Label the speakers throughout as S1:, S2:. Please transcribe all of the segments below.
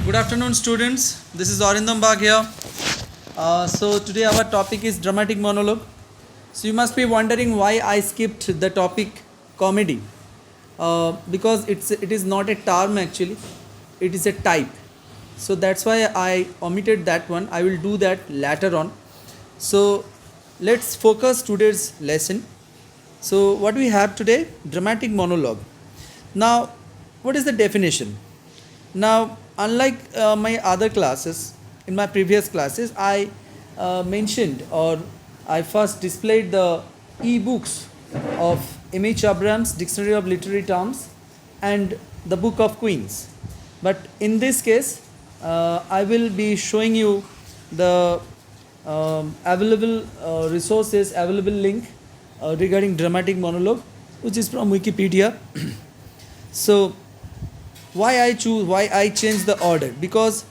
S1: Good afternoon, students. This is Arindam Bagh here. So today our topic is dramatic monologue. So you must be wondering why I skipped the topic comedy, because it is not a term actually, it is a type. So that's why I omitted that one. I will do that later on. So let's focus today's lesson. So what we have today, dramatic monologue. Now, what is the definition? Now, unlike my other classes, in my previous classes, I mentioned or I first displayed the e-books of M.H. Abrams' Dictionary of Literary Terms and the Book of Queens. But in this case, I will be showing you the available resources, available link regarding dramatic monologue, which is from Wikipedia. So, why I change the order? Because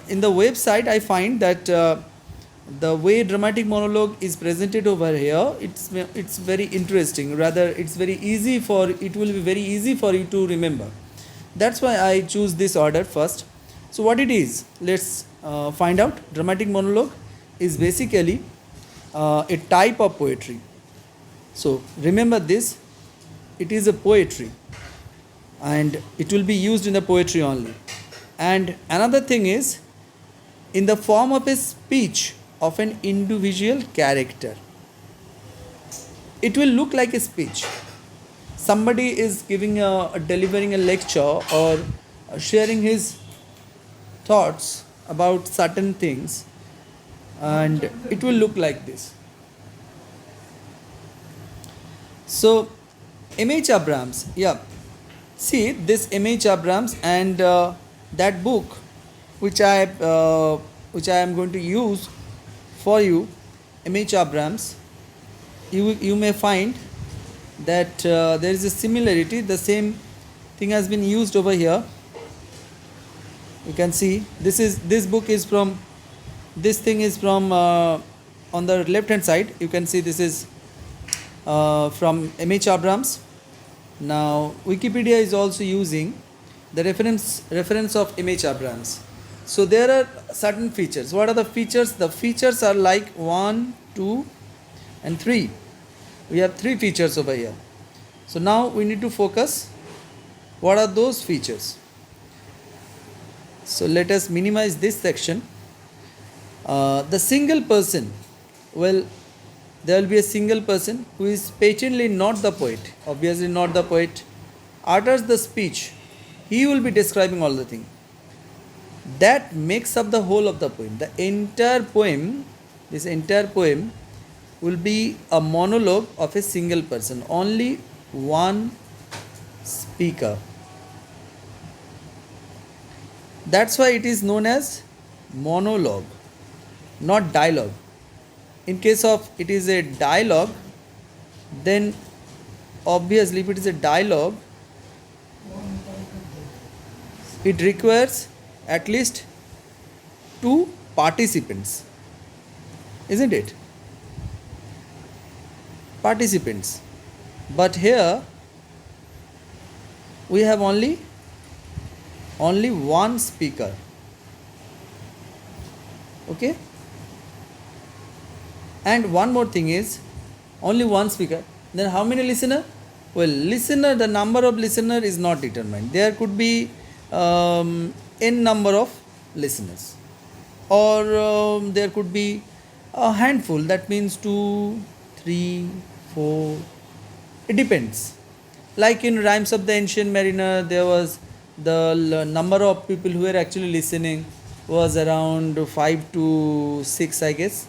S1: in the website I find that the way dramatic monologue is presented over here, it's very interesting. Rather, it will be very easy for you to remember. That's why I choose this order first. So what it is, let's find out. Dramatic monologue is basically a type of poetry. So remember this, it is a poetry and it will be used in the poetry only. And another thing is in the form of a speech of an individual character. It will look like a speech. Somebody is delivering a lecture or sharing his thoughts about certain things, and it will look like this. So M.H. Abrams, see this M.H. Abrams and that book which I am going to use for you, M.H. Abrams, you may find that there is a similarity. The same thing has been used over here. You can see this book is from, this thing is from on the left hand side. You can see this is from M.H. Abrams. Now Wikipedia is also using the reference of M.H. Abrams. So there are certain features. What are the features? The features are like 1, 2 and 3. We have 3 features over here. So now we need to focus. What are those features? So let us minimize this section. The single person, there will be a single person who is patently not the poet, obviously not the poet, utters the speech. He will be describing all the things. That makes up the whole of the poem. The entire poem, this entire poem will be a monologue of a single person, only one speaker. That's why it is known as monologue, not dialogue. In case of it is a dialogue, then obviously if it is a dialogue, it requires at least 2 participants, isn't it? Participants. But here we have only one speaker. Okay? And one more thing is, only one speaker. Then how many listener? Well, the number of listener is not determined. There could be n number of listeners, or there could be a handful. That means 2, 3, 4. It depends. Like in Rhymes of the Ancient Mariner, there was the number of people who were actually listening was around 5 to 6, I guess.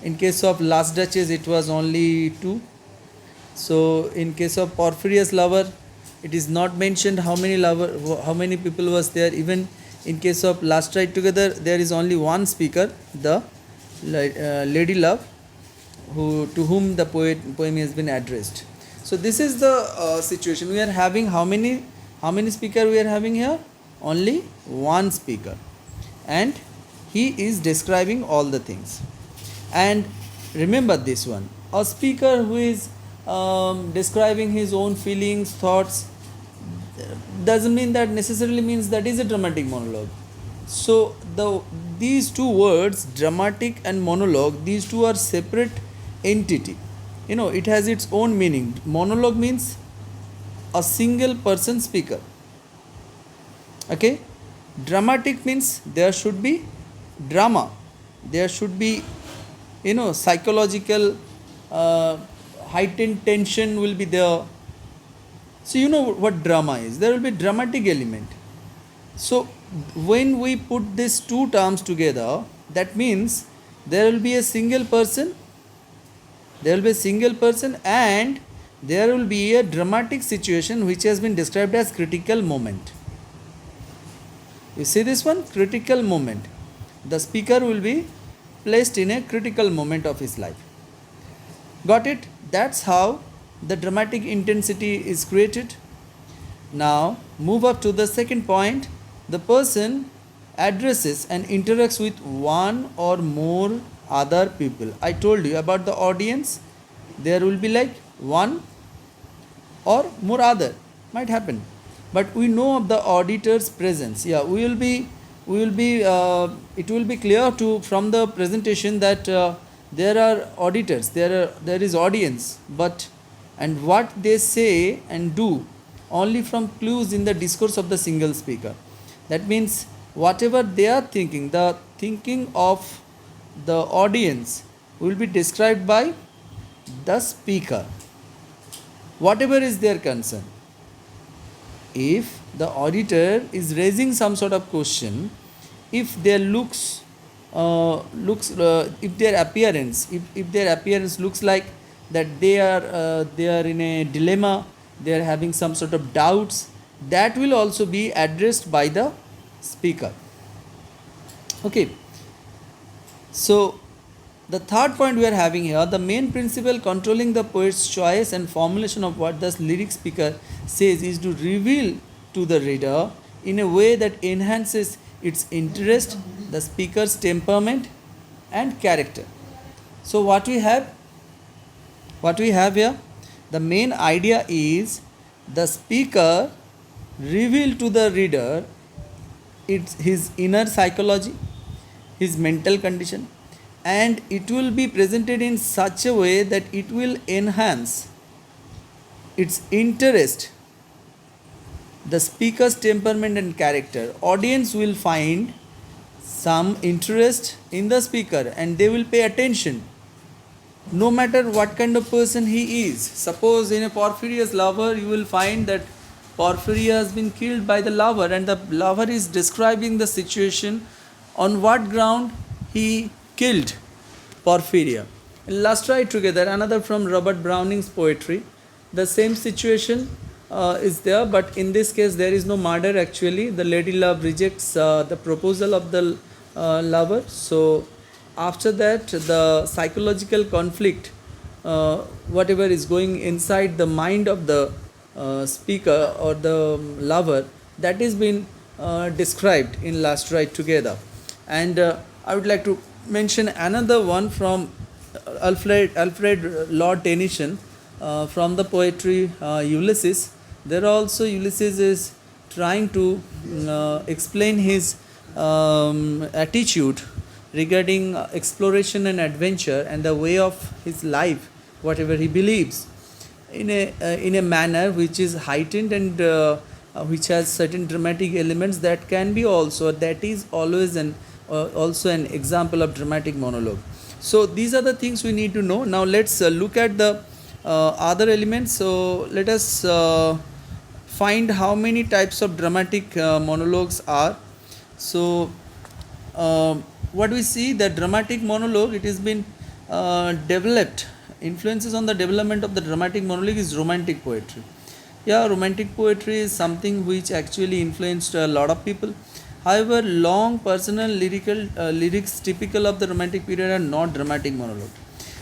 S1: In case of Last Duchess, it was only 2. So in case of Porphyria's Lover, it is not mentioned how many people was there. Even in case of Last Ride Together, there is only one speaker, the Lady Love, to whom the poem has been addressed. So this is the situation. We are having how many speaker we are having here? Only one speaker, and he is describing all the things. And remember this one, a speaker who is describing his own feelings, thoughts, doesn't mean that necessarily means that is a dramatic monologue. So these two words, dramatic and monologue, these two are separate entity. It has its own meaning. Monologue means a single person speaker. Okay. Dramatic means there should be drama, there should be psychological uh, heightened tension will be there. So you know what drama is, there will be dramatic element. So when we put these two terms together, that means there will be a single person, and there will be a dramatic situation which has been described as critical moment. You see this one, critical moment. The speaker will be placed in a critical moment of his life. Got it? That's how the dramatic intensity is created. Now move up to the second point. The person addresses and interacts with one or more other people. I told you about the audience. There will be like one or more other, might happen, but we know of the auditor's presence. Yeah, it will be clear to from the presentation that there are auditors, there is audience, but and what they say and do only from clues in the discourse of the single speaker. That means whatever they are thinking, the thinking of the audience will be described by the speaker, whatever is their concern. If the auditor is raising some sort of question, if their if their appearance, if their appearance looks like that they are in a dilemma, they are having some sort of doubts, that will also be addressed by the speaker. Okay. So the third point we are having here, the main principle controlling the poet's choice and formulation of what the lyric speaker says is to reveal to the reader in a way that enhances its interest, the speaker's temperament and character. So what we have here, the main idea is the speaker reveal to the reader his inner psychology, his mental condition, and it will be presented in such a way that it will enhance its interest, the speaker's temperament and character. Audience will find some interest in the speaker and they will pay attention no matter what kind of person he is. Suppose in a Porphyria's lover, you will find that Porphyria has been killed by the lover, and the lover is describing the situation on what ground he killed Porphyria. Let's try it together. Another from Robert Browning's poetry. The same situation is there, but in this case there is no murder actually. The lady love rejects the proposal of the lover. So after that, the psychological conflict, whatever is going inside the mind of the speaker or the lover, that is been described in Last Ride Together. And I would like to mention another one from Alfred Lord Tennyson, from the poetry Ulysses. There also Ulysses is trying to explain his attitude regarding exploration and adventure and the way of his life, whatever he believes, in a manner which is heightened and which has certain dramatic elements that can be also, that is always also an example of dramatic monologue. So these are the things we need to know. Now let's look at the other elements. So let us find how many types of dramatic monologues are. So what we see, the dramatic monologue, it has been developed, influences on the development of the dramatic monologue is romantic poetry. Yeah, romantic poetry is something which actually influenced a lot of people. However, long personal lyrics typical of the romantic period are not dramatic monologue,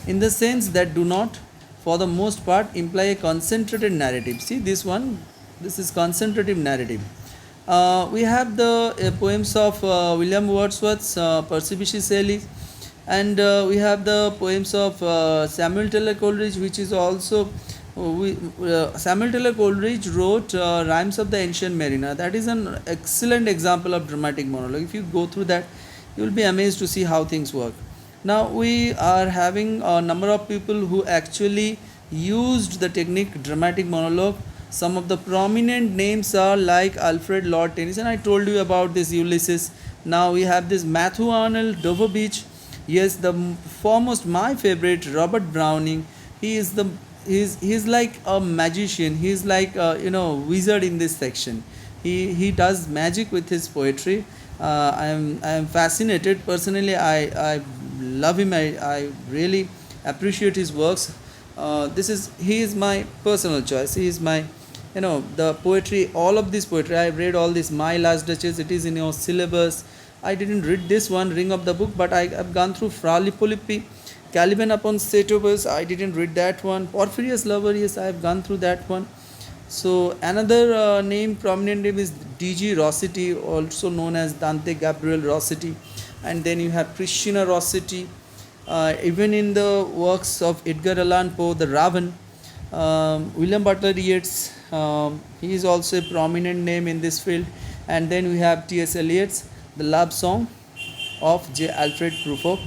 S1: in the sense that do not, for the most part, imply a concentrated narrative. See this one, this is concentrative narrative. We have the poems of William Wordsworth's Percy Bysshe Shelley, and we have the poems of Samuel Taylor Coleridge, which is also Samuel Taylor Coleridge wrote Rhymes of the Ancient Mariner. That is an excellent example of dramatic monologue. If you go through that, you will be amazed to see how things work. Now we are having a number of people who actually used the technique dramatic monologue. Some of the prominent names are like Alfred Lord Tennyson. I told you about this Ulysses. Now we have this Matthew Arnold, Dover Beach. Yes, the foremost, my favorite, Robert Browning. He is the he's like a magician. He's like wizard in this section. He does magic with his poetry. I am fascinated personally. I love him. I really appreciate his works. He is my personal choice. He is my the poetry, all of this poetry. I have read all this. My Last Duchess. It is in your syllabus. I didn't read this one, Ring of the Book, but I have gone through Fra Lippo, Caliban upon Satyrbus. I didn't read that one. Porphyrius Lover. Yes, I have gone through that one. So another prominent name is D.G. Rossetti, also known as Dante Gabriel Rossetti, and then you have Christina Rossetti. Even in the works of Edgar Allan Poe, The Raven, William Butler Yeats, he is also a prominent name in this field. And then we have T.S. Eliot's The Love Song of J. Alfred Prufrock.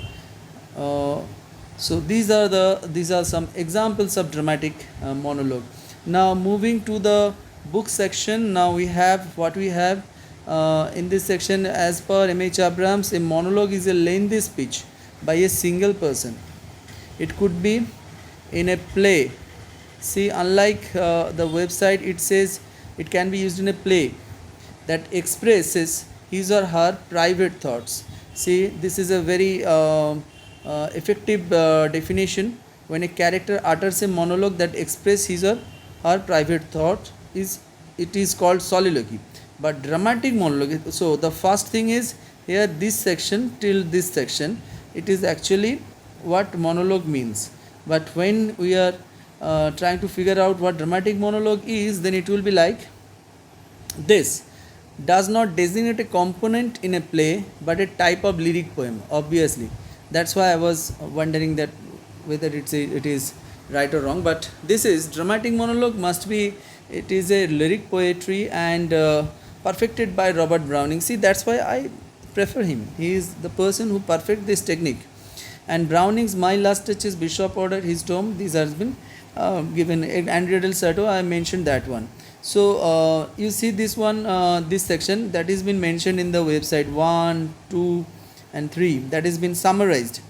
S1: So these are some examples of dramatic monologue. Now moving to the book section, now we have what we have in this section. As per M.H. Abrams, a monologue is a lengthy speech by a single person. It could be in a play. See, unlike the website, it says it can be used in a play that expresses his or her private thoughts. See, this is a very effective definition. When a character utters a monologue that expresses his or her private thought, it is called soliloquy. But dramatic monologue, so the first thing is here, this section till this section, it is actually what monologue means. But when we are trying to figure out what dramatic monologue is, then it will be like this: does not designate a component in a play but a type of lyric poem. Obviously, that's why I was wondering that whether it is right or wrong. But this is dramatic monologue must be, it is a lyric poetry and perfected by Robert Browning. See, that's why I prefer him. He is the person who perfect this technique. And Browning's My Last Duchess, Bishop Ordered His Tomb, these has been given. And Riddle Sato, I mentioned that one. So you see this one, this section that has been mentioned in the website 1, 2 and 3, that has been summarized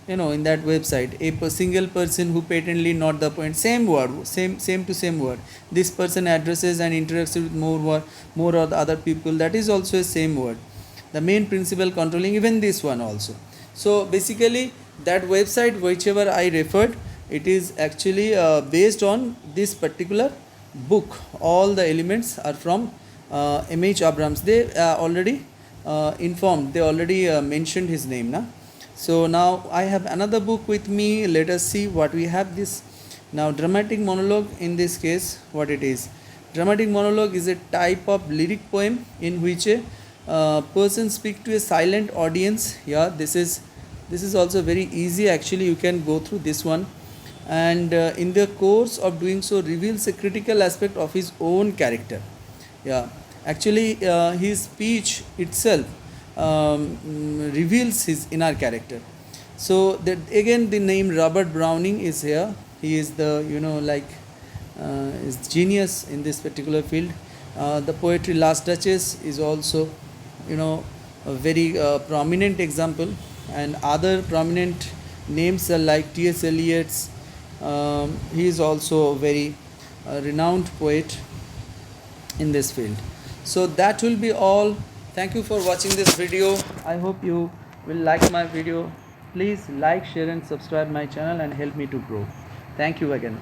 S1: in that website. A single person who patently not the point, same word, same to same word. This person addresses and interacts with more or the other people, that is also a same word. The main principle controlling, even this one also. So basically that website whichever I referred, it is actually based on this particular book. All the elements are from M.H. Abrams. They already informed, they already mentioned his name now. So now I have another book with me. Let us see what we have this. Now dramatic monologue, in this case, what it is. Dramatic monologue is a type of lyric poem in which a person speaks to a silent audience. Yeah, this is also very easy. Actually, you can go through this one. And in the course of doing so reveals a critical aspect of his own character. Yeah, actually his speech itself reveals his inner character. So that again the name Robert Browning is here. He is the is genius in this particular field. The poetry Last Duchess is also a very prominent example, and other prominent names are like T.S. Eliot's. He is also a very renowned poet in this field. So that will be all. Thank you for watching this video. I hope you will like my video. Please like, share and subscribe my channel and help me to grow. Thank you again.